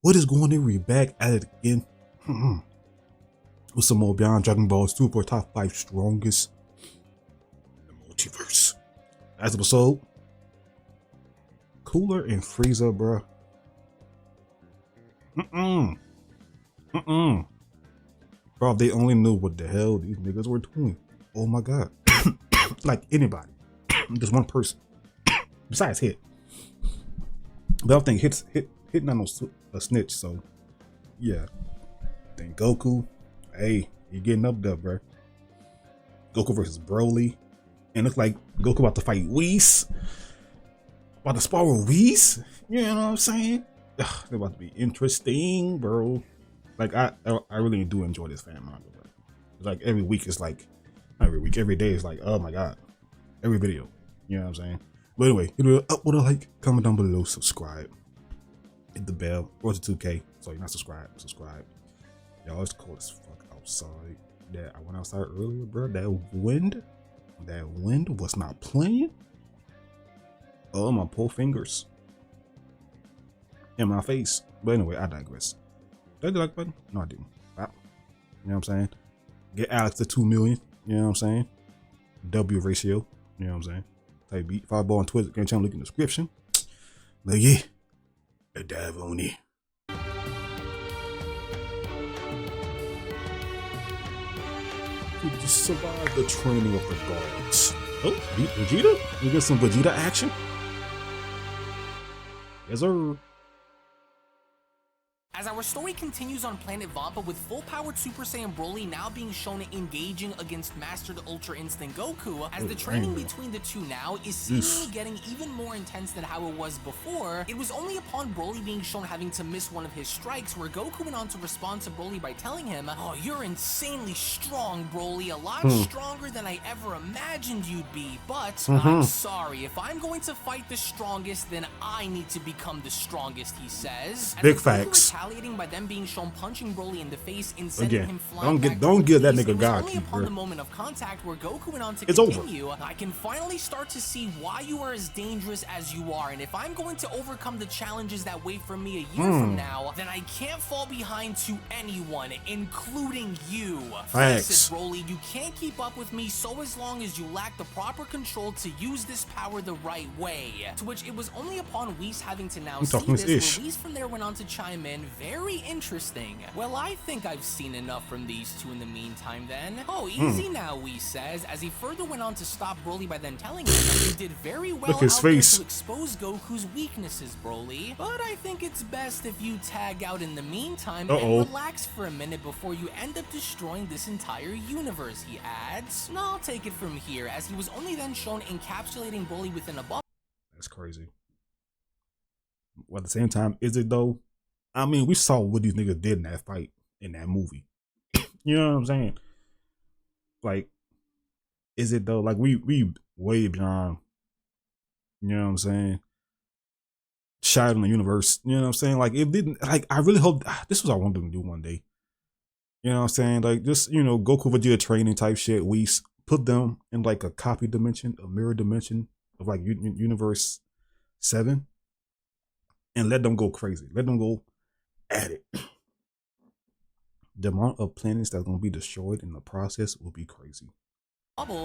What is going on? We're back at it again with some more Beyond Dragon Balls 2 for top 5 strongest in the multiverse. Last episode, Cooler and Frieza, bruh. Bro, if they only knew what the hell these niggas were doing. Oh my god. Like anybody. Just one person. Besides Hit. But I don't think Hit not no a snitch, so yeah. Then Goku, hey, you getting up there, bro. Goku versus Broly. And looks like Goku about to fight Whis. About to spar with Whis. You know what I'm saying? Ugh, they're about to be interesting, bro. Like I really do enjoy this fan manga, bro. It's like every week is like, not every week, every day is like, oh my god. Every video. You know what I'm saying? But anyway, hit it up with a like, comment down below, subscribe. Hit the bell, road to 2K. So you're not subscribed, subscribe. Y'all, it's cold as fuck outside. That I went outside earlier, bro. That wind was not playing. Oh, my poor fingers. In my face. But anyway, I digress. Did I do like button? No, I didn't. Wow. You know what I'm saying? Get Alex to 2 million. You know what I'm saying? W ratio. You know what I'm saying? Type beat. Fireball on Twitter. Game channel link in the description. But yeah. A dive on it. To survive the training of the gods. Oh, beat Vegeta? You get some Vegeta action? Yes, sir. As our story continues on planet Vampa with full-powered Super Saiyan Broly now being shown engaging against Mastered Ultra Instinct Goku, as the training between the two now is seemingly getting even more intense than how it was before, it was only upon Broly being shown having to miss one of his strikes where Goku went on to respond to Broly by telling him, "Oh, you're insanely strong, Broly, a lot stronger than I ever imagined you'd be, but I'm sorry, if I'm going to fight the strongest, then I need to become the strongest," he says. Big facts. By them being shown punching Broly in the face and sending him flying don't give that nigga God. Only upon the moment of contact where Goku went on to it's continue, over. I can finally start to see why you are as dangerous as you are, and if I'm going to overcome the challenges that wait for me a year from now, then I can't fall behind to anyone, including you. Face it, Broly, you can't keep up with me so as long as you lack the proper control to use this power the right way. To which it was only upon Whis having to now see this, where Whis from there went on to chime in, very interesting. Well, I think I've seen enough from these two in the meantime then. Oh, easy now, Whis says, as he further went on to stop Broly by then telling him that you did very well out there to expose Goku's weaknesses, Broly. But I think it's best if you tag out in the meantime and relax for a minute before you end up destroying this entire universe, he adds. No, I'll take it from here, as he was only then shown encapsulating Broly within a bubble. That's crazy. Well, at the same time, is it though? I mean, we saw what these niggas did in that fight, in that movie. You know what I'm saying? Like, is it though? Like, we way beyond, you know what I'm saying? Shot in the universe, you know what I'm saying? Like, it didn't, like, I really hope, this was what I wanted them to do one day. You know what I'm saying? Like, just, you know, Goku Vegeta training type shit, we put them in like a copy dimension, a mirror dimension of like universe 7 and let them go crazy. Let them go at it. The amount of planets that's going to be destroyed in the process will be crazy.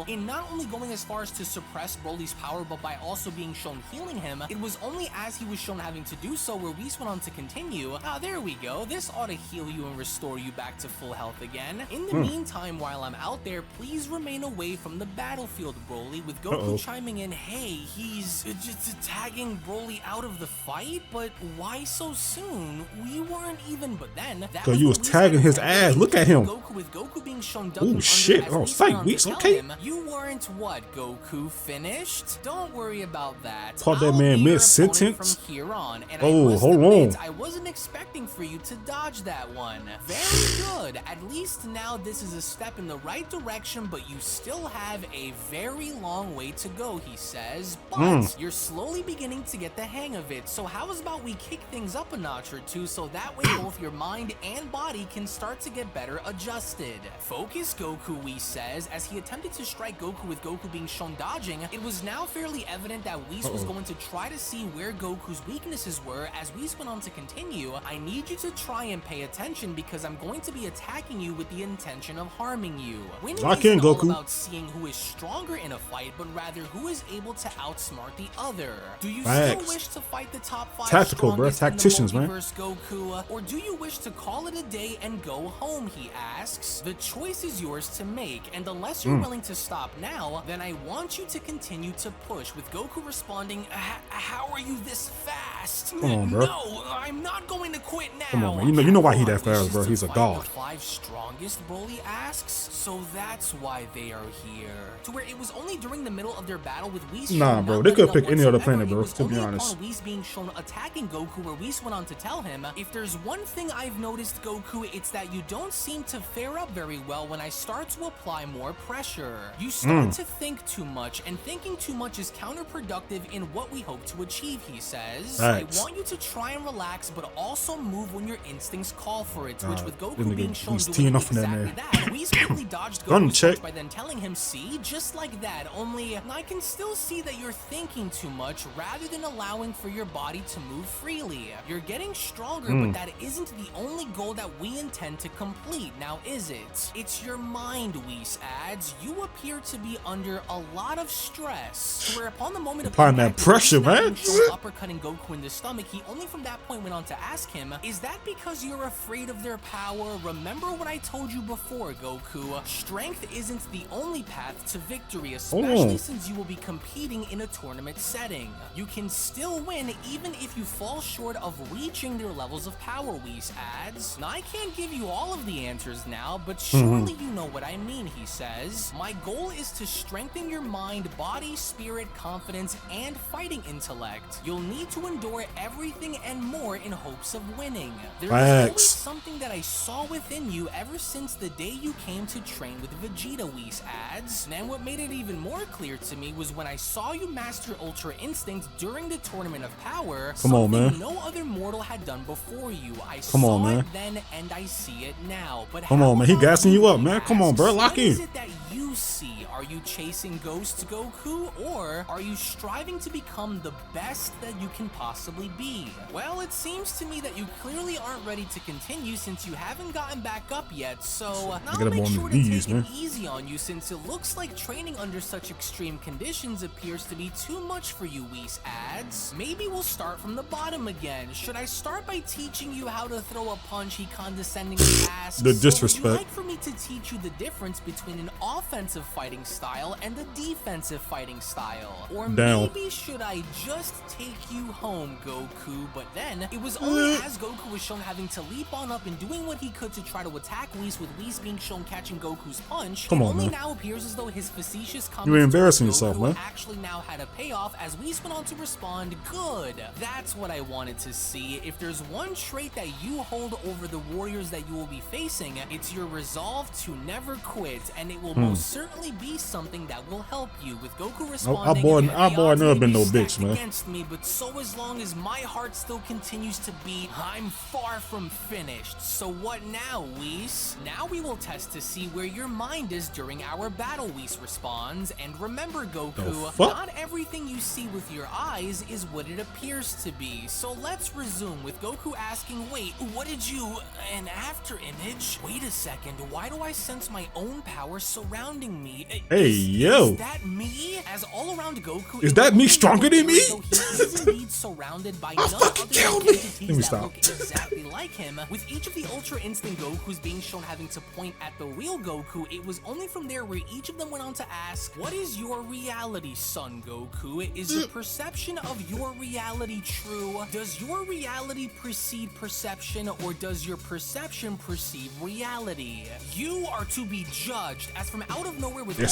In not only going as far as to suppress Broly's power, but by also being shown healing him. It was only as he was shown having to do so where Whis went on to continue, there we go, this ought to heal you and restore you back to full health again. In the meantime, while I'm out there, please remain away from the battlefield, Broly, with Goku chiming in, hey, he's just tagging Broly out of the fight, but why so soon? We weren't even, but then, because you was tagging his ass, look at him. Goku, with Goku being shown oh shit, oh sight, Whis, okay. You weren't what, Goku, finished? Don't worry about that. Caught that man mid-sentence? From here on, and hold on. I wasn't expecting for you to dodge that one. Very good. At least now this is a step in the right direction, but you still have a very long way to go, he says. But you're slowly beginning to get the hang of it. So how about we kick things up a notch or two so that way both your mind and body can start to get better adjusted. Focus, Goku, Whis says, as he attempted attempted to strike Goku with Goku being shown dodging, it was now fairly evident that Whis was going to try to see where Goku's weaknesses were. As Whis went on to continue, I need you to try and pay attention because I'm going to be attacking you with the intention of harming you. Winning isn't all about seeing who is stronger in a fight, but rather who is able to outsmart the other. Do you still wish to fight the top 5 tactical, bro? Tacticians, man. Goku, or do you wish to call it a day and go home, he asks. The choice is yours to make, and unless you're willing to stop now, then I want you to continue to push, with Goku responding, how are you this fast? Come on, bro. No, I'm not going to quit now. Come on, man. You know why he that fast, bro. He's a god. The 5 strongest, Broly asks. So that's why they are here. To where it was only during the middle of their battle with Whis. Nah, bro. They could pick any other planet, bro, to be honest. Whis being shown attacking Goku, where Whis went on to tell him, if there's one thing I've noticed, Goku, it's that you don't seem to fare up very well when I start to apply more pressure. You start to think too much, and thinking too much is counterproductive in what we hope to achieve, he says. I want you to try and relax, but also move when your instincts call for it, which with Goku being shown doing exactly that, Whis quickly dodged Goku's punch by then telling him, see, just like that, only I can still see that you're thinking too much rather than allowing for your body to move freely. You're getting stronger, but that isn't the only goal that we intend to complete, now is it? It's your mind, Whis adds. You appear to be under a lot of stress. To where upon the moment of applying that pressure, man, uppercutting Goku in the stomach, he only from that point went on to ask him, is that because you're afraid of their power? Remember what I told you before, Goku. Strength isn't the only path to victory, especially since you will be competing in a tournament setting. You can still win even if you fall short of reaching their levels of power, Whis adds. Now, I can't give you all of the answers now, but surely you know what I mean, he says. My goal is to strengthen your mind, body, spirit, confidence, and fighting intellect. You'll need to endure everything and more in hopes of winning. There is always something that I saw within you ever since the day you came to train with Vegeta, Whis adds. And what made it even more clear to me was when I saw you master Ultra Instinct during the Tournament of Power, something no other mortal had done before you. I saw it then and I see it now. But come on, man. He gassing you up, man. Come on, bro. Lock in. What is it that you see? Are you chasing ghosts, Goku? Or are you striving to become the best that you can possibly be? Well, it seems to me that you clearly aren't ready to continue since you haven't gotten back up yet, so I'll make sure to take it easy on you since it looks like training under such extreme conditions appears to be too much for you, Whis adds. Maybe we'll start from the bottom again. Should I start by teaching you how to throw a punch, he condescendingly asks. The disrespect. So would you like for me to teach you the difference between an offensive fighting style and a defensive fighting style? Or maybe should I just take you home, Goku? But then, it was only as Goku was shown having to leap on up and doing what he could to try to attack Whis, with Whis being shown catching Goku's punch, it only now appears as though his facetious comments You're embarrassing yourself, man. actually now had a payoff as Whis went on to respond, good. That's what I wanted to see. If there's one trait that you hold over the warriors that you will be facing, it's your resolve to never quit, and it will most certainly be something that will help you, with Goku responding, our boy never been no bitch, man. Against me, but so as long as my heart still continues to beat, I'm far from finished. So what now, Whis? Now we will test to see where your mind is during our battle, Whis responds. And remember, Goku, not everything you see with your eyes is what it appears to be. So let's resume, with Goku asking, wait, what did you... an after image? Wait a second, why do I sense my own power surrounding me? Hey, yo. Is that me? As all around Goku... Is that me stronger than me? He is indeed surrounded by none other entities that look exactly like him. With each of the Ultra Instinct Gokus being shown having to point at the real Goku, it was only from there where each of them went on to ask, what is your reality, Son Goku? Is the perception of your reality true? Does your reality precede perception, or does your perception precede reality? You are to be judged, as from out of nowhere with they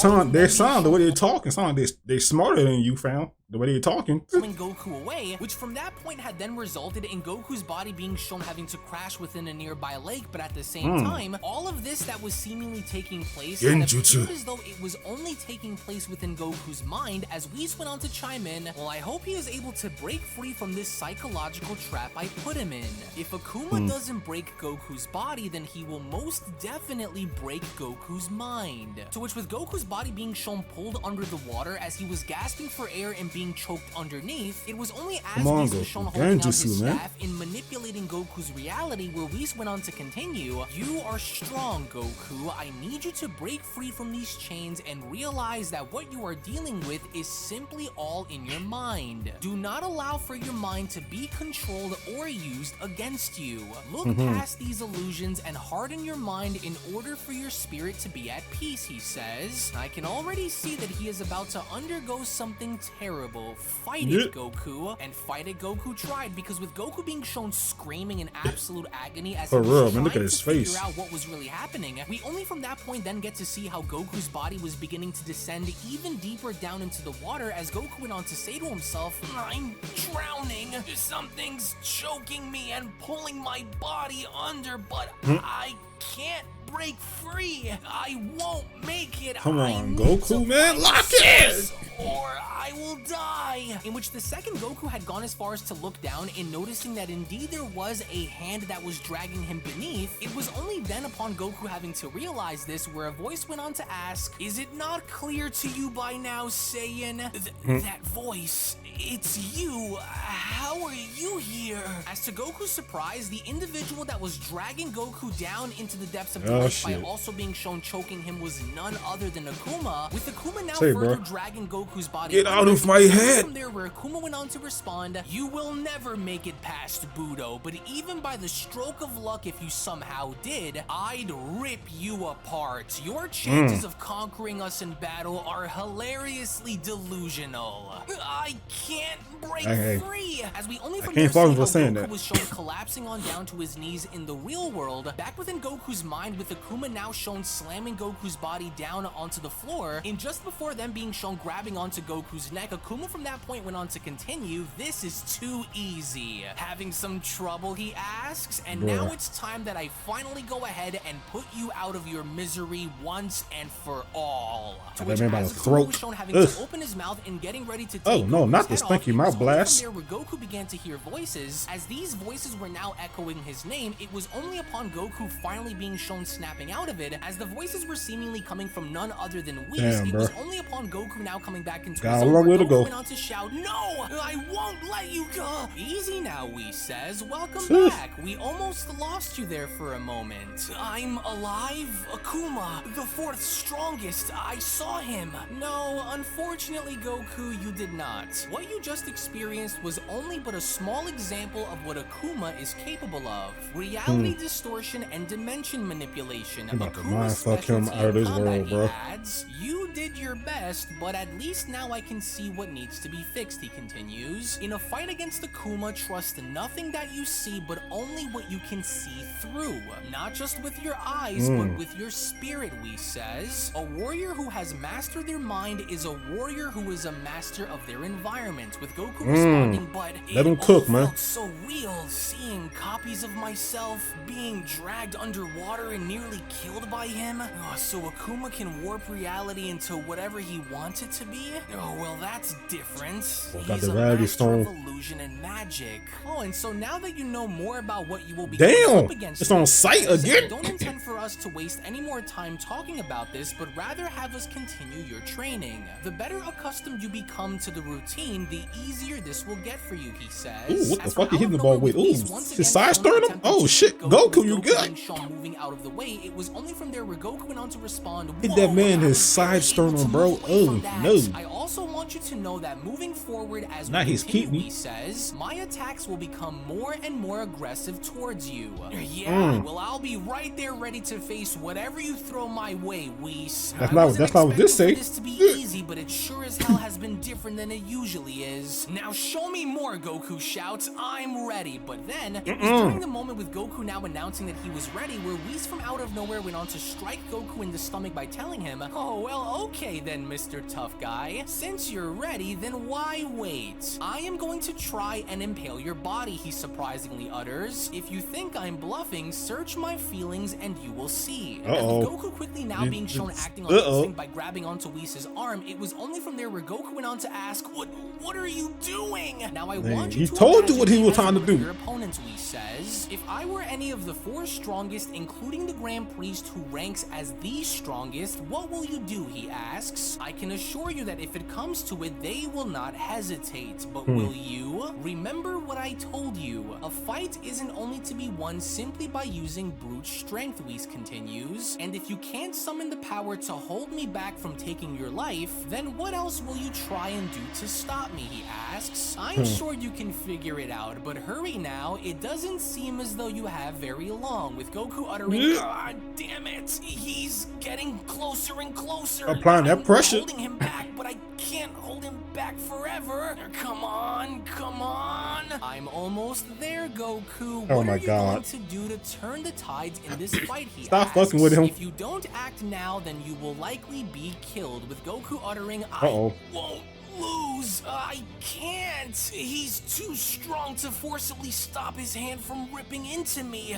sound the way they're talking, sound like they smarter than you, fam. The way they talking. Goku away, which from that point had then resulted in Goku's body being shown having to crash within a nearby lake, but at the same time, all of this that was seemingly taking place kind of appeared as though it was only taking place within Goku's mind, as Whis went on to chime in, well, I hope he is able to break free from this psychological trap I put him in. If Akuma doesn't break Goku's body, then he will most definitely break Goku's mind. To which, with Goku's body being shown pulled under the water as he was gasping for air and being choked underneath, it was only as Whis was shown holding out his staff in manipulating Goku's reality where Whis went on to continue, you are strong, Goku. I need you to break free from these chains and realize that what you are dealing with is simply all in your mind. Do not allow for your mind to be controlled or used against you. Look past these illusions and harden your mind in order for your spirit to be at peace, he says. I can already see that he is about to undergo something terrible. Fight it, Goku. And fight it, Goku tried, because with Goku being shown screaming in absolute agony as he was trying to figure out what was really happening, we only from that point then get to see how Goku's body was beginning to descend even deeper down into the water as Goku went on to say to himself, I'm drowning. Something's choking me and pulling my body under, but I can't break free. I won't make it. Come on, Goku, man, lock it! Or I will die. In which the second Goku had gone as far as to look down and noticing that indeed there was a hand that was dragging him beneath, it was only then upon Goku having to realize this where a voice went on to ask, is it not clear to you by now, Saiyan? That voice, it's you. How are you here? As to Goku's surprise, the individual that was dragging Goku down into the depths of the lake by also being shown choking him was none other than Akuma, with Akuma now further dragging Goku's body. Get out of my head! From there, where Akuma went on to respond, you will never make it past Budo, but even by the stroke of luck, if you somehow did, I'd rip you apart. Your chances of conquering us in battle are hilariously delusional. I can't break free. As we only from there see how Goku was shown collapsing on down to his knees in the real world, back within Goku's mind, with Akuma now shown slamming Goku's body down onto the floor, and just before them being shown grabbing onto Goku's neck, Akuma from that point went on to continue, this is too easy. Having some trouble, he asks, and now it's time that I finally go ahead and put you out of your misery once and for all. To which, as Akuma was shown having to open his mouth and getting ready to take not this stinky mouth blast. From there, where Goku began to hear voices, as these voices were now echoing his name, it was only upon Goku finally being shown snapping out of it, as the voices were seemingly coming from none other than Whis. It was only upon Goku now coming back into his own where Goku went on to shout, no, I won't let you go. Easy now, Whis says. Welcome back. We almost lost you there for a moment. I'm alive? Akuma, the fourth strongest. I saw him. No, unfortunately, Goku, you did not. What you just experienced was only but a small example of what Akuma is capable of. Reality distortion and dimension manipulation. Akuma's him out of this world, bro. Adds, you did your best, but at least now I can see what needs to be fixed, he continues. In a fight against Akuma, trust nothing that you see, but only what you can see through. Not just with your eyes, but with your spirit, Whis says. A warrior who has mastered their mind is a warrior who is a master of their environment. With Goku responding, but let him cook, man. Felt so real, seeing copies of myself being dragged underwater and nearly killed by him. So Akuma can warp reality into whatever he wants it to be? Oh, well, that's different. He's a master of illusion and magic. Oh, and so now that you know more about what you will be up against, it's on site again. I don't intend for us to waste any more time talking about this, but rather have us continue your training. The better accustomed you become to the routine, the easier this will get for you, he says. Ooh, what the fuck you hitting the ball with? Ooh, his side sternum? Oh shit, Goku, you good? Moving out of the way, it was only from there where Goku went on to respond, hit that man his side sternum, bro. Oh no. I also want you to know that moving forward, as not his kidney, he says, my attacks will become more and more aggressive towards you. Yeah, well, I'll be right there ready to face whatever you throw my way, Whis. That's not what this say. This to be easy, but it sure as hell has been different than it usually really is. Now show me more, Goku shouts. I'm ready. But then, it was during the moment with Goku now announcing that he was ready where Whis from out of nowhere went on to strike Goku in the stomach by telling him, oh, well, okay then, Mr. Tough Guy. Since you're ready, then why wait? I am going to try and impale your body, he surprisingly utters. If you think I'm bluffing, search my feelings and you will see. As with Goku quickly now being shown acting on instinct by grabbing onto Whis' arm, it was only from there where Goku went on to ask, what are you doing? Now I want you to told you what he was trying to do. Your opponents, Whis says. If I were any of the 4 strongest, including the Grand Priest who ranks as the strongest, what will you do, he asks. I can assure you that if it comes to it, they will not hesitate. But will you? Remember what I told you. A fight isn't only to be won simply by using brute strength, Whis continues. And if you can't summon the power to hold me back from taking your life, then what else will you try and do to stop me, he asks. I'm sure you can figure it out, but hurry now. It doesn't seem as though you have very long, with Goku uttering, God damn it, he's getting closer and closer. Applying that pressure. Holding him back, but I can't hold him back forever. Come on, come on. I'm almost there, Goku. What are you going to do to turn the tides in this fight, he Stop asks. fucking with him. If you don't act now, then you will likely be killed, with Goku uttering, I won't lose. I can't. He's too strong to forcibly stop his hand from ripping into me.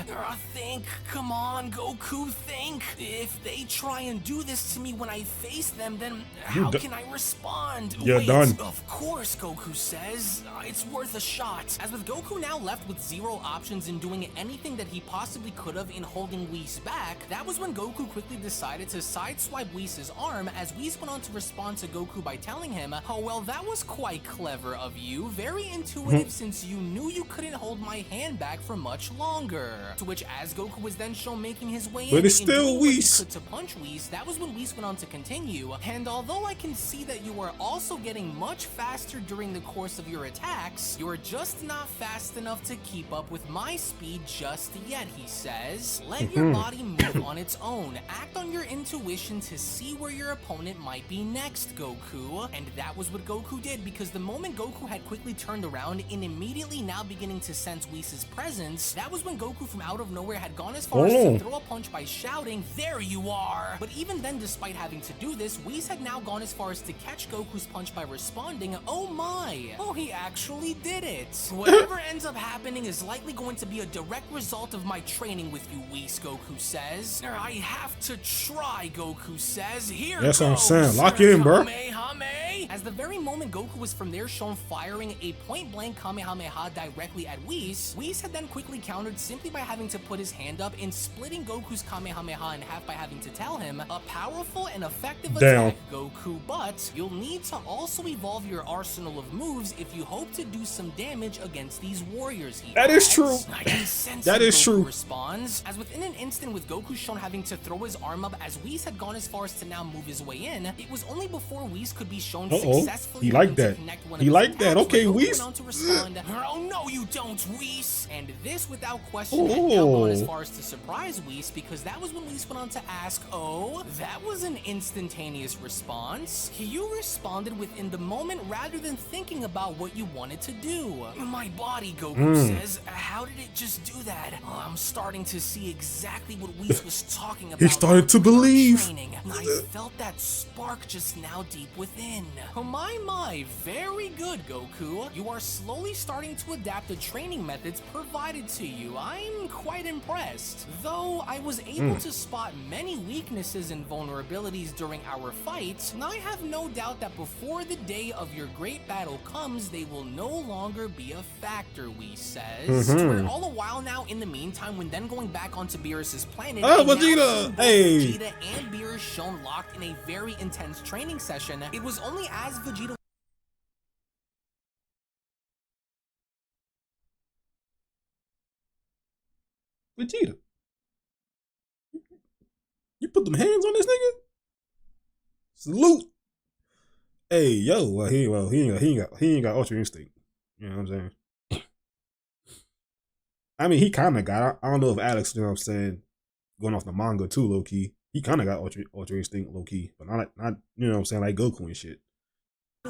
Think. Come on, Goku, think. If they try and do this to me when I face them, then how can I respond? You're done. Of course, Goku says. It's worth a shot. As with Goku now left with 0 options in doing anything that he possibly could have in holding Whis back, that was when Goku quickly decided to sideswipe Whis' arm as Whis went on to respond to Goku by telling him, oh, well, that was quite clever of you. Very intuitive since you knew you couldn't hold my hand back for much longer. To which, as Goku was then shown making his way but it's still Whis. to punch Whis, that was when Whis went on to continue. And although I can see that you are also getting much faster during the course of your attacks, you're just not fast enough to keep up with my speed just yet, he says. Let your body move on its own. Act on your intuition to see where your opponent might be next, Goku. And that was what Goku did, because the moment Goku had quickly turned around and immediately now beginning to sense Whis' presence, that was when Goku from out of nowhere had gone as far as to throw a punch by shouting, there you are! But even then, despite having to do this, Whis had now gone as far as to catch Goku's punch by responding, oh my! Oh, he actually did it! Whatever ends up happening is likely going to be a direct result of my training with you, Whis, Goku says. I have to try, Goku says. Here That's goes. what I'm saying. Lock in, bro. As the very moment Goku was from there shown firing a point-blank Kamehameha directly at Whis, Whis had then quickly countered simply by having to put his hand up and splitting Goku's Kamehameha in half by having to tell him, a powerful and effective attack, Goku, but you'll need to also evolve your arsenal of moves if you hope to do some damage against these warriors, he That is true. I can sense that is Goku true. responds, as within an instant with Goku shown having to throw his arm up as Whis had gone as far as to now move his way in, it was only before Whis could be shown successfully he liked that. He liked that. Okay, Whis. Oh no, you don't, Whis. And this, without question, had now gone as far as to surprise Whis, because that was when Whis went on to ask, oh, that was an instantaneous response. You responded within the moment rather than thinking about what you wanted to do. My body, Goku says. How did it just do that? Oh, I'm starting to see exactly what Whis was talking about. He started to believe. I felt that spark just now deep within. Oh my, very good, Goku. You are slowly starting to adapt the training methods provided to you. I'm quite impressed. Though I was able to spot many weaknesses and vulnerabilities during our fight, I have no doubt that before the day of your great battle comes, they will no longer be a factor, Whis says. We're all a while now in the meantime when then going back onto Beerus's planet, Vegeta! Hey! Vegeta and Beerus shown locked in a very intense training session. It was only as Vegeta Vegeta, you put them hands on this nigga? Salute. Hey, yo, he ain't got Ultra Instinct. You know what I'm saying? I mean, he kind of got it. I don't know if Alex, you know what I'm saying, going off the manga too, low key. He kind of got Ultra Instinct, low key, but not you know what I'm saying, like Goku and shit.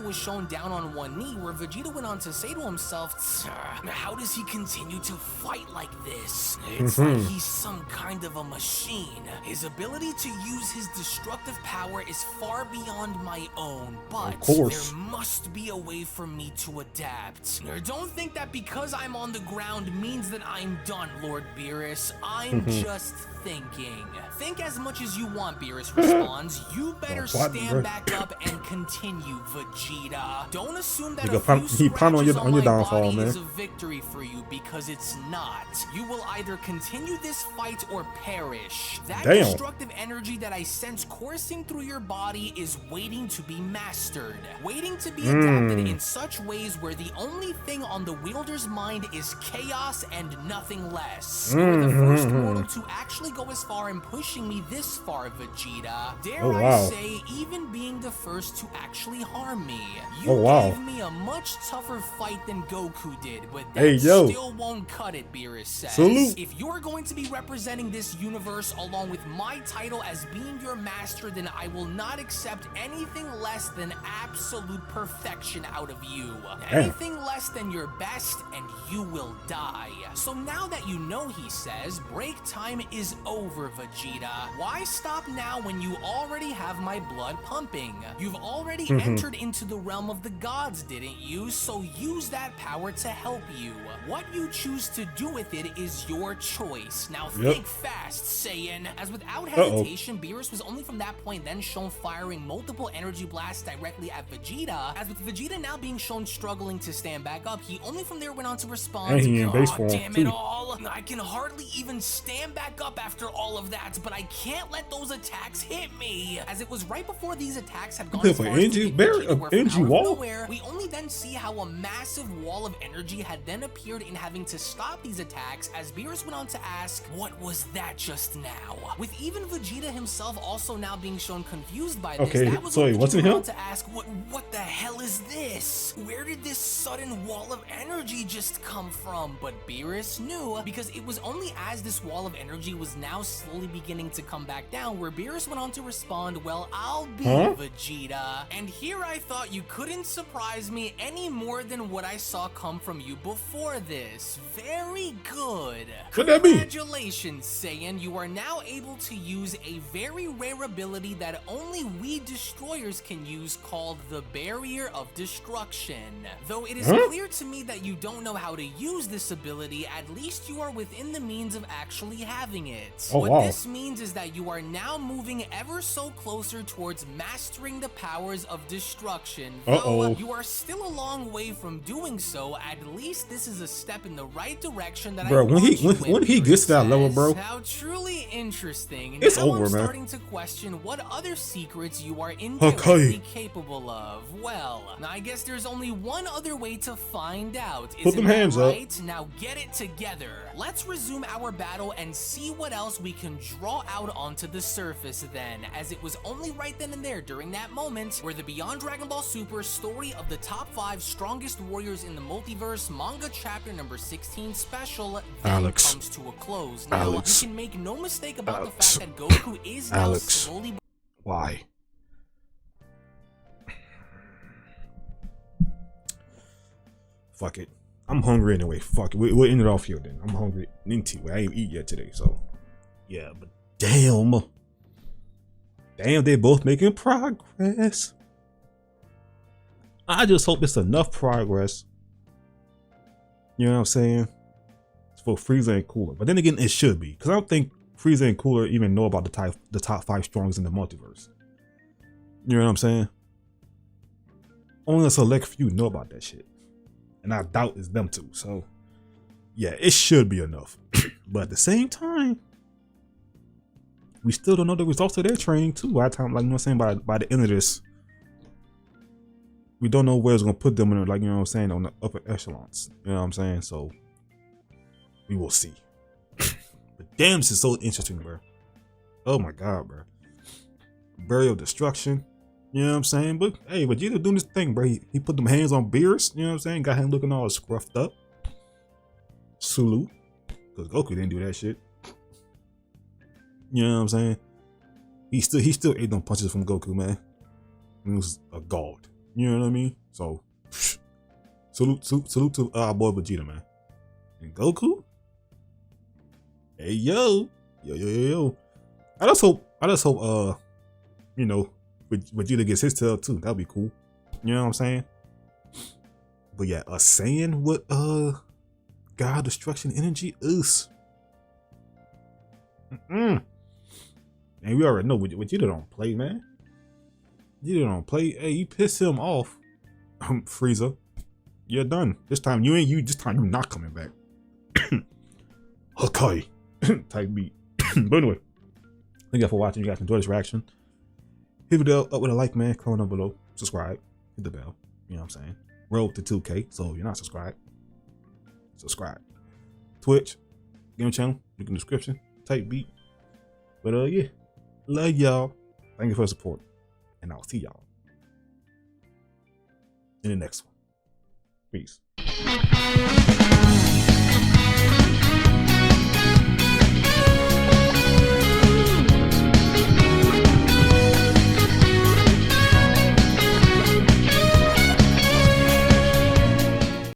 was shown down on one knee, where Vegeta went on to say to himself, how does he continue to fight like this? It's like he's some kind of a machine. His ability to use his destructive power is far beyond my own, but there must be a way for me to adapt. Don't think that because I'm on the ground means that I'm done, Lord Beerus. I'm just thinking. Think as much as you want, Beerus responds. You better stand back up and continue, Vegeta. Don't assume that a few scratches on my body is a victory for you, because it's not. You will either continue this fight or perish. That destructive energy that I sense coursing through your body is waiting to be mastered, waiting to be adapted in such ways where the only thing on the wielder's mind is chaos and nothing less. You're the first mortal to actually go as far in pushing me this far, Vegeta. Dare I say, even being the first to actually harm me. You gave me a much tougher fight than Goku did, but that still won't cut it, Beerus says. If you're going to be representing this universe along with my title as being your master, then I will not accept anything less than absolute perfection out of you. Anything less than your best, and you will die. So now that you know, he says, break time is over, Vegeta. Why stop now when you already have my blood pumping? You've already entered into the realm of the gods, didn't you? So use that power to help you. What you choose to do with it is your choice. Now think fast, Saiyan. As without hesitation, Beerus was only from that point then shown firing multiple energy blasts directly at Vegeta. As with Vegeta now being shown struggling to stand back up, he only from there went on to respond, God damn it all. I can hardly even stand back up after all of that, but I can't let those attacks hit me. As it was right before these attacks had gone as far as energy wall. We only then see how a massive wall of energy had then appeared in having to stop these attacks, as Beerus went on to ask, what was that just now? With even Vegeta himself also now being shown confused by this, that was when Vegeta went on to ask, what the hell is this? Where did this sudden wall of energy just come from? But Beerus knew, because it was only as this wall of energy was now slowly beginning to come back down where Beerus went on to respond, well, I'll be Vegeta. And here I thought you couldn't surprise me any more than what I saw come from you before this. Very good. Congratulations, Saiyan. You are now able to use a very rare ability that only we destroyers can use, called the Barrier of Destruction. Though it is clear to me that you don't know how to use this ability, at least you are within the means of actually having it. What this means is that you are now moving ever so closer towards mastering the powers of destruction. Though you are still a long way from doing so, at least this is a step in the right direction that when he gets to that level, bro. How truly interesting. It's now over, I'm man. starting to question what other secrets you are indirectly capable of. Well, I guess there's only one other way to find out. Put them hands up. Now get it together. Let's resume our battle and see what else we can draw out onto the surface then, as it was only right then and there during that moment where the Beyond Dragon Ball Super story of the top 5 strongest warriors in the multiverse manga chapter number 16 special then comes to a close. Now, you can make no mistake about the fact that Goku is now slowly... Why? Fuck it. I'm hungry anyway. Fuck it. We'll end it off here then. I'm hungry. I ain't eat yet today, so yeah. But damn, they both making progress. I just hope it's enough progress. You know what I'm saying? For Frieza and Cooler. But then again, it should be, because I don't think Frieza and Cooler even know about the top 5 strongest in the multiverse. You know what I'm saying? Only a select few know about that shit. And I doubt it's them too. So yeah, it should be enough. But at the same time, we still don't know the results of their training too. By the time, like, you know what I'm saying, by the end of this, we don't know where it's gonna put them in, like, you know what I'm saying, on the upper echelons. You know what I'm saying? So we will see. But damn, this is so interesting, bro. Oh my god, bro. Barrier of Destruction. You know what I'm saying? But hey, Vegeta doing this thing, bro. He put them hands on Beerus. You know what I'm saying? Got him looking all scruffed up. Salute. Because Goku didn't do that shit. You know what I'm saying? He still ate them punches from Goku, man. He was a god. You know what I mean? So salute to our boy Vegeta, man. And Goku. Hey yo. I just hope you know, Vegeta gets his tail too. That'd be cool. You know what I'm saying? But yeah, a Saiyan with God Destruction energy is. And we already know Vegeta don't play, man. Vegeta don't play. Hey, you piss him off, Frieza. You're done. This time this time you're not coming back. Okay. Type beat. But anyway, thank you for watching. You guys enjoyed this reaction. Hit the video up with a like, man. Comment down below. Subscribe. Hit the bell. You know what I'm saying? Roll to 2K. So if you're not subscribed, subscribe. Twitch, game channel, link in the description. Type beat. But yeah, love y'all. Thank you for the support, and I'll see y'all in the next one. Peace.